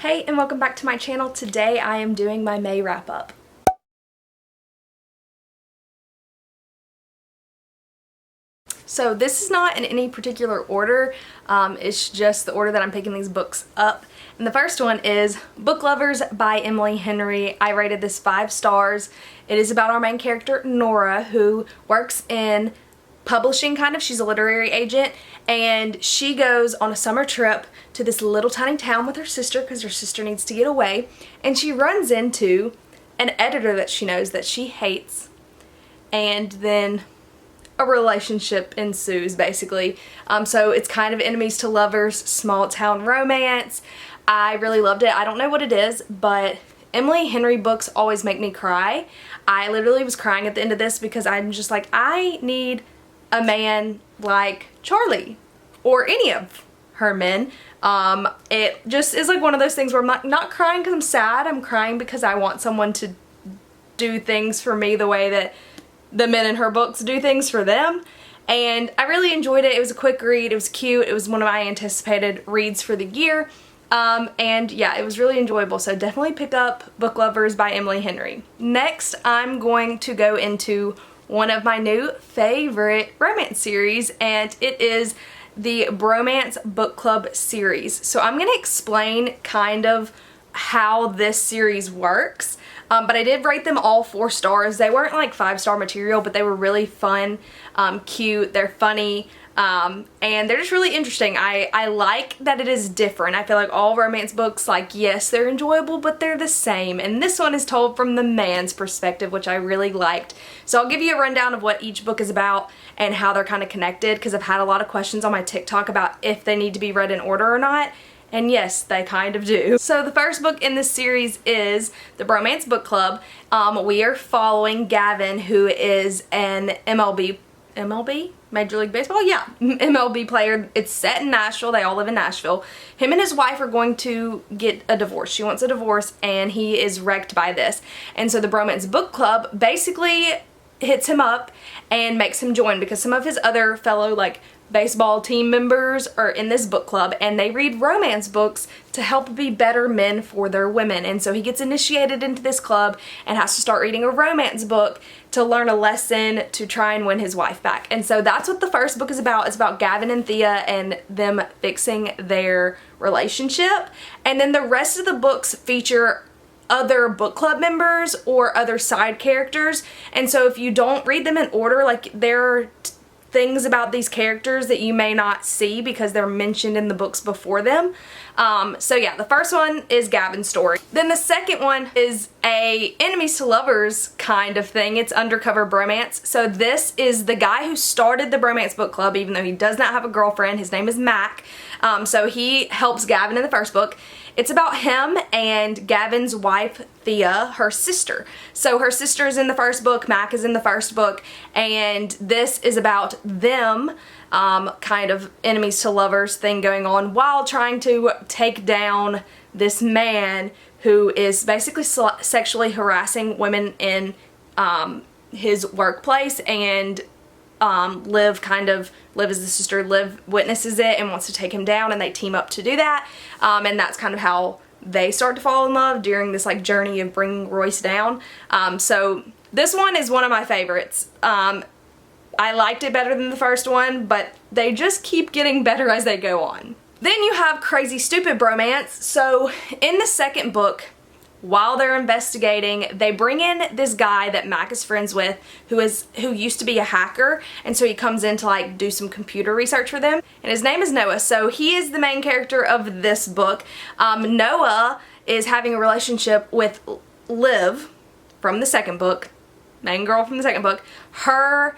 Hey, and welcome back to my channel. Today I am doing my May wrap up. So this is not in any particular order, it's just the order that I'm picking these books up. And the first one is Book Lovers by Emily Henry. I rated this 5 stars. It is about our main character, Nora, who works in publishing kind of. She's a literary agent, and she goes on a summer trip to this little tiny town with her sister because her sister needs to get away, and she runs into an editor that she knows that she hates, and then a relationship ensues basically. So it's kind of enemies to lovers, small town romance. I really loved it. I don't know what it is, but Emily Henry books always make me cry. I literally was crying at the end of this because I'm just like, I need a man like Charlie or any of her men. It just is like one of those things where I'm not crying because I'm sad. I'm crying because I want someone to do things for me the way that the men in her books do things for them. And I really enjoyed it. It was a quick read. It was cute. It was one of my anticipated reads for the year. And yeah, it was really enjoyable. So definitely pick up Book Lovers by Emily Henry. Next, I'm going to go into one of my new favorite romance series, and it is the Bromance Book Club series. So I'm going to explain kind of how this series works. But I did rate them all 4 stars. They weren't like 5-star material, but they were really fun, cute, they're funny, and they're just really interesting. I like that it is different. I feel like all romance books, like, yes, they're enjoyable, but they're the same. And this one is told from the man's perspective, which I really liked. So I'll give you a rundown of what each book is about and how they're kind of connected, because I've had a lot of questions on my TikTok about if they need to be read in order or not. And yes, they kind of do. So the first book in this series is The Bromance Book Club. We are following Gavin, who is an MLB? Major League Baseball? Yeah, MLB player. It's set in Nashville. They all live in Nashville. Him and his wife are going to get a divorce. She wants a divorce, and he is wrecked by this. And so the Bromance Book Club basically hits him up and makes him join, because some of his other fellow, like, baseball team members are in this book club, and they read romance books to help be better men for their women. And so he gets initiated into this club and has to start reading a romance book to learn a lesson to try and win his wife back. And so that's what the first book is about. It's about Gavin and Thea and them fixing their relationship. And then the rest of the books feature other book club members or other side characters. And so if you don't read them in order, like, there are things about these characters that you may not see because they're mentioned in the books before them. So yeah, the first one is Gavin's story. Then the second one is a enemies to lovers kind of thing. It's undercover bromance. So this is the guy who started the Bromance Book Club, even though he does not have a girlfriend. His name is Mac. So he helps Gavin in the first book. It's about him and Gavin's wife, Thea, her sister. So her sister is in the first book, Mac is in the first book, and this is about them, kind of enemies to lovers thing going on while trying to take down this man who is basically sexually harassing women in his workplace, and Liv as the sister, Liv witnesses it and wants to take him down, and they team up to do that. And that's kind of how they start to fall in love during this, like, journey of bringing Royce down. So this one is one of my favorites. I liked it better than the first one, but they just keep getting better as they go on. Then you have Crazy Stupid Bromance. So in the second book, while they're investigating, they bring in this guy that Mac is friends with who used to be a hacker, and so he comes in to, like, do some computer research for them, and his name is Noah. So he is the main character of this book. Noah is having a relationship with Liv from the second book, main girl from the second book. Her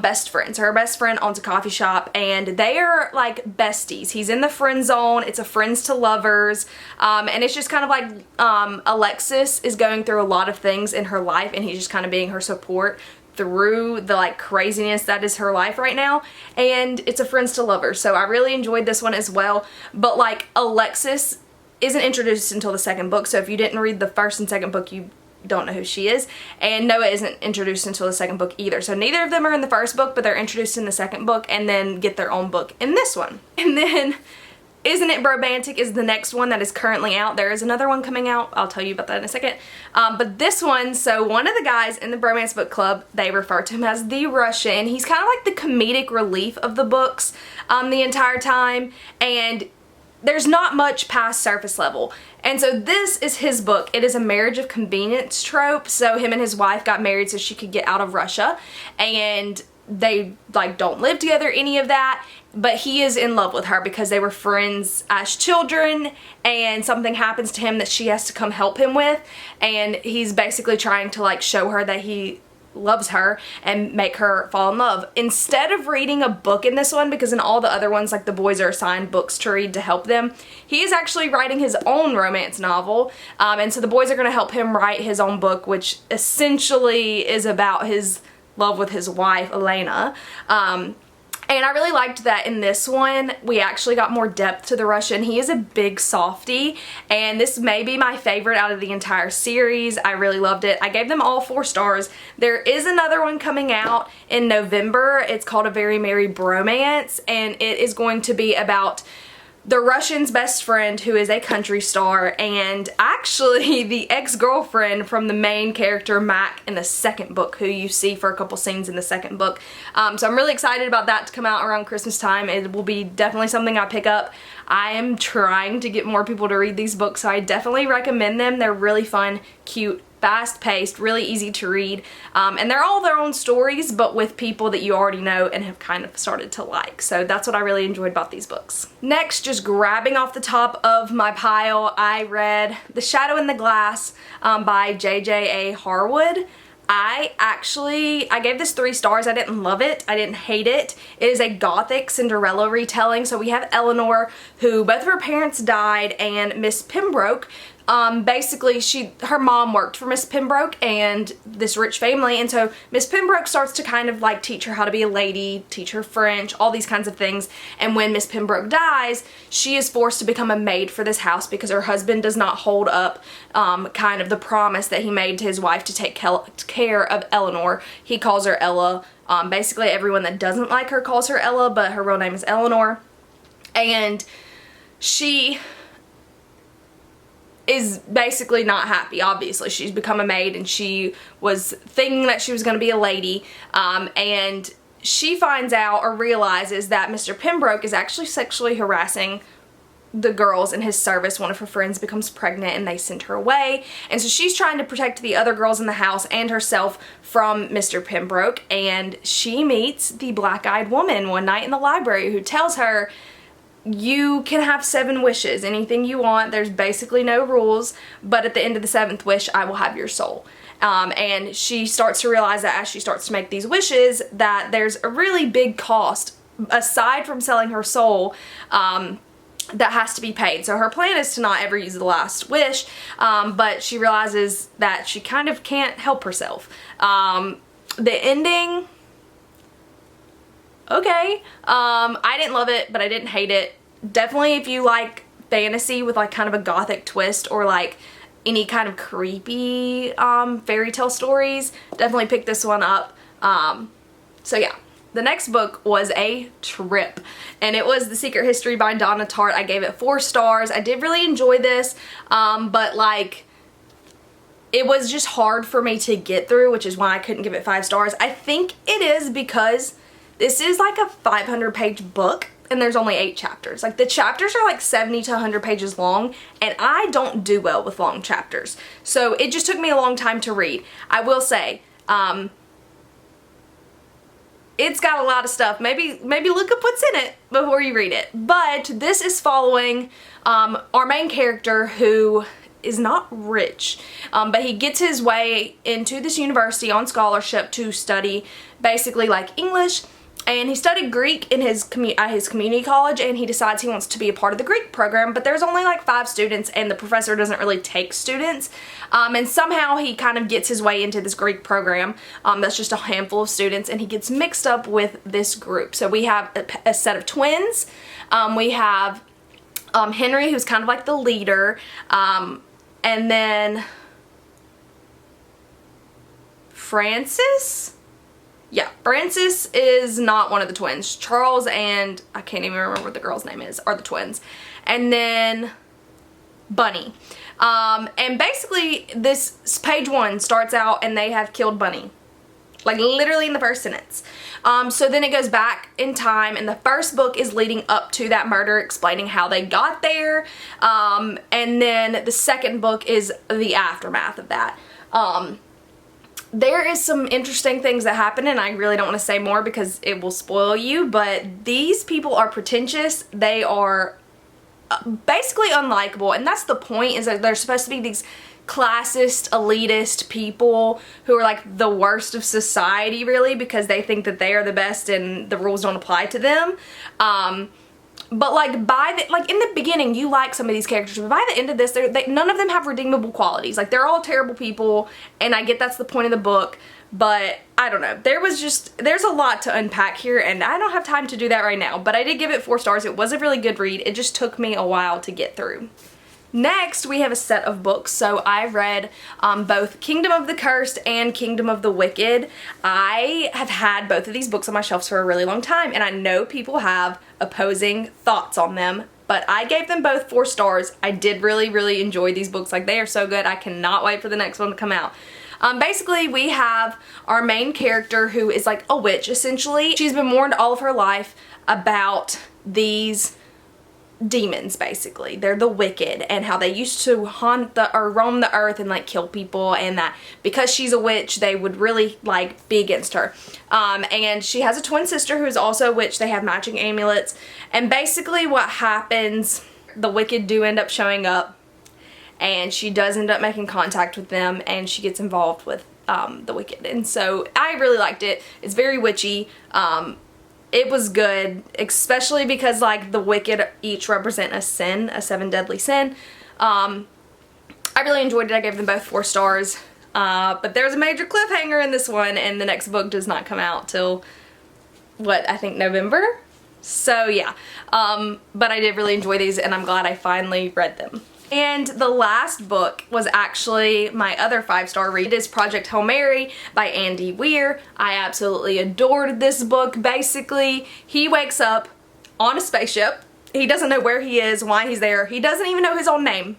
best friend. So her best friend owns a coffee shop, and they are like besties. He's in the friend zone. It's a friends to lovers, and it's just kind of like Alexis is going through a lot of things in her life, and he's just kind of being her support through the, like, craziness that is her life right now. And it's a friends to lovers. So I really enjoyed this one as well. But, like, Alexis isn't introduced until the second book, so if you didn't read the first and second book, you don't know who she is. And Noah isn't introduced until the second book either. So neither of them are in the first book, but they're introduced in the second book and then get their own book in this one. And then Isn't It Bromantic is the next one that is currently out. There is another one coming out. I'll tell you about that in a second. But this one, so one of the guys in the Bromance Book Club, they refer to him as the Russian. He's kind of like the comedic relief of the books the entire time. And there's not much past surface level. And so this is his book. It is a marriage of convenience trope. So him and his wife got married so she could get out of Russia. And they like don't live together, any of that, but he is in love with her because they were friends as children, and something happens to him that she has to come help him with, and he's basically trying to like show her that he loves her and make her fall in love. Instead of reading a book in this one, because in all the other ones like the boys are assigned books to read to help them, he is actually writing his own romance novel, and so the boys are going to help him write his own book, which essentially is about his love with his wife, Elena. And I really liked that in this one, we actually got more depth to the Russian. He is a big softie, and this may be my favorite out of the entire series. I really loved it. I gave them all 4 stars. There is another one coming out in November. It's called A Very Merry Bromance, and it is going to be about the Russian's best friend, who is a country star, and actually the ex-girlfriend from the main character Mac in the second book, who you see for a couple scenes in the second book. So I'm really excited about that to come out around Christmas time. It will be definitely something I pick up. I am trying to get more people to read these books, so I definitely recommend them. They're really fun, cute, fast-paced, really easy to read, and they're all their own stories, but with people that you already know and have kind of started to like. So that's what I really enjoyed about these books. Next, just grabbing off the top of my pile, I read The Shadow in the Glass by J.J.A. Harwood. I gave this 3 stars. I didn't love it. I didn't hate it. It is a gothic Cinderella retelling. So we have Eleanor, who both of her parents died, and Miss Pembroke, basically her mom worked for Miss Pembroke and this rich family, and so Miss Pembroke starts to kind of like teach her how to be a lady, teach her French, all these kinds of things. And when Miss Pembroke dies, she is forced to become a maid for this house because her husband does not hold up kind of the promise that he made to his wife to take care of Eleanor. He calls her Ella. Basically everyone that doesn't like her calls her Ella, but her real name is Eleanor. And she is basically not happy. Obviously she's become a maid and she was thinking that she was going to be a lady, and she finds out or realizes that Mr. Pembroke is actually sexually harassing the girls in his service. One of her friends becomes pregnant and they send her away, and so she's trying to protect the other girls in the house and herself from Mr. Pembroke, and she meets the black-eyed woman one night in the library who tells her, you can have 7 wishes, anything you want, there's basically no rules, but at the end of the 7th wish I will have your soul. And she starts to realize that as she starts to make these wishes that there's a really big cost aside from selling her soul that has to be paid. So her plan is to not ever use the last wish, but she realizes that she kind of can't help herself. The ending, okay, I didn't love it, but I didn't hate it. Definitely if you like fantasy with like kind of a gothic twist, or like any kind of creepy fairy tale stories, definitely pick this one up. So yeah. The next book was a trip, and it was The Secret History by Donna Tartt. I gave it 4 stars. I did really enjoy this, but like, it was just hard for me to get through, which is why I couldn't give it 5 stars. I think it is because this is like a 500-page book, and there's only 8 chapters. Like, the chapters are like 70 to 100 pages long, and I don't do well with long chapters. So it just took me a long time to read. I will say, it's got a lot of stuff. Maybe look up what's in it before you read it. But this is following our main character, who is not rich, but he gets his way into this university on scholarship to study basically like English, and he studied Greek in his community college, and he decides he wants to be a part of the Greek program, but there's only like 5 students and the professor doesn't really take students, and somehow he kind of gets his way into this Greek program that's just a handful of students, and he gets mixed up with this group. So we have a set of twins, we have Henry, who's kind of like the leader, and then Francis? Yeah, Francis is not one of the twins. Charles and I can't even remember what the girl's name is are the twins. and then Bunny. And basically this page 1 starts out and they have killed Bunny. Like literally in the first sentence. So then it goes back in time, and the first book is leading up to that murder, explaining how they got there. And then the second book is the aftermath of that. There is some interesting things that happen, and I really don't want to say more because it will spoil you, but these people are pretentious. They are basically unlikable, and that's the point, is that they're supposed to be these classist, elitist people who are like the worst of society, really, because they think that they are the best and the rules don't apply to them. But like in the beginning you like some of these characters, but by the end of this none of them have redeemable qualities. Like they're all terrible people, and I get that's the point of the book, but I don't know. There's a lot to unpack here, and I don't have time to do that right now, but I did give it 4 stars. It was a really good read. It just took me a while to get through. Next, we have a set of books. So I read both Kingdom of the Cursed and Kingdom of the Wicked. I have had both of these books on my shelves for a really long time, and I know people have opposing thoughts on them, but I gave them both 4 stars. I did really, really enjoy these books. Like, they are so good. I cannot wait for the next one to come out. Basically, we have our main character who is like a witch, essentially. She's been warned all of her life about these demons, basically. They're the wicked, and how they used to roam the earth and like kill people, and that because she's a witch they would really like be against her. And she has a twin sister who is also a witch. They have matching amulets, and basically what happens, the wicked do end up showing up, and she does end up making contact with them, and she gets involved with the wicked. And so I really liked it. It's very witchy. It was good, especially because like the wicked each represent a sin, a 7 deadly sin. I really enjoyed it. I gave them both 4 stars. But there's a major cliffhanger in this one, and the next book does not come out till, what, I think November? So yeah, but I did really enjoy these, and I'm glad I finally read them. And the last book was actually my other 5-star read. It is Project Hail Mary by Andy Weir. I absolutely adored this book. Basically, he wakes up on a spaceship. He doesn't know where he is, why he's there. He doesn't even know his own name.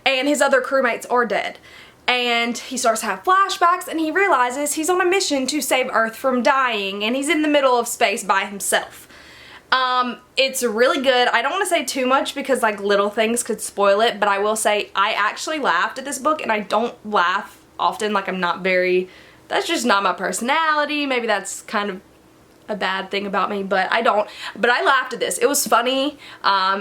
And his other crewmates are dead. And he starts to have flashbacks, and he realizes he's on a mission to save Earth from dying, and he's in the middle of space by himself. It's really good. I don't want to say too much because like little things could spoil it, but I will say I actually laughed at this book, and I don't laugh often. Like, I'm not very, that's just not my personality. Maybe that's kind of a bad thing about me, but I don't. But I laughed at this. It was funny.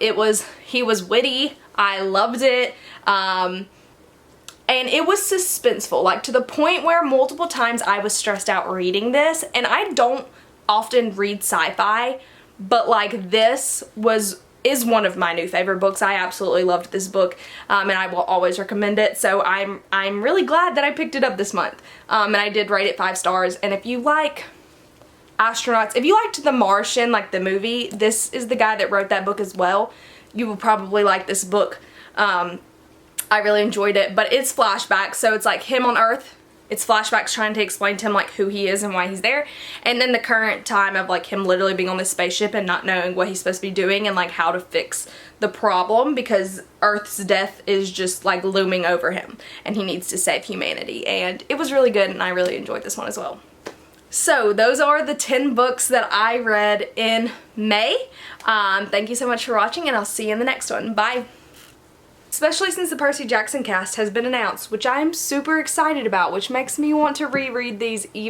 He was witty. I loved it. And it was suspenseful, like to the point where multiple times I was stressed out reading this. And I don't often read sci-fi, but like this is one of my new favorite books. I absolutely loved this book, and I will always recommend it. So I'm really glad that I picked it up this month. And I did rate it 5 stars. And if you like astronauts, if you liked The Martian, like the movie, this is the guy that wrote that book as well. You will probably like this book. I really enjoyed it, but it's flashbacks, so it's like him on Earth. It's flashbacks trying to explain to him like who he is and why he's there, and then the current time of like him literally being on this spaceship and not knowing what he's supposed to be doing and like how to fix the problem, because Earth's death is just like looming over him and he needs to save humanity. And it was really good, and I really enjoyed this one as well. So those are the 10 books that I read in May. Thank you so much for watching, and I'll see you in the next one. Bye. Especially since the Percy Jackson cast has been announced, which I am super excited about, which makes me want to reread these even